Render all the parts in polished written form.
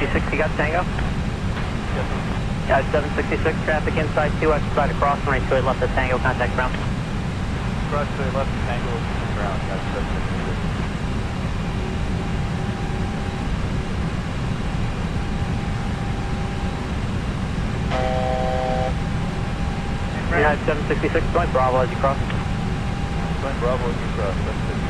766, you got Tango? Yes. 766, traffic inside 2X, side across, runway 28 left of Tango, contact ground. Cross to the left, Tango, ground, got 766. United 766, join Bravo as you cross. Join Bravo as you cross, 766.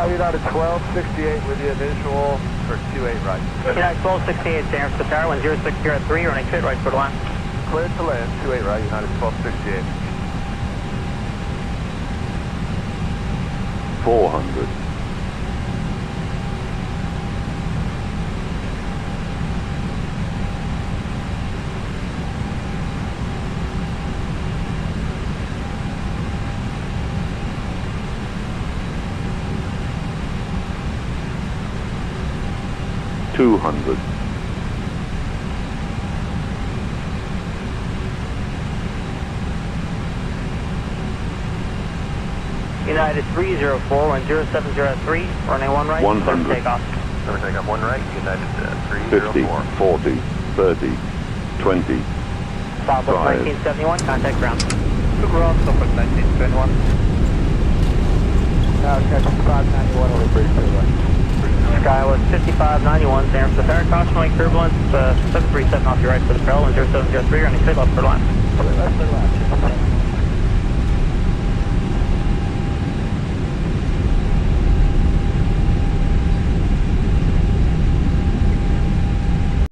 United 1268 with you, visual for 28 right. United 1268, San Francisco Tower, 10603, running straight right for the line. Cleared to land, 28 right, United 1268. 400. $200. United 304, 10703, running 1 right. 100. Takeoff. Number takeoff 1 right, United 50, 304. 40, 30, 20. Southwest 1971, contact ground. Ground, Southwest 1971. Now catch 591 over bridge to the right. Skywest 5591, San Francisco Tower, cautionary turbulence, 737 off your right for the Coll, 10703, running straight left for the line. Left for the line.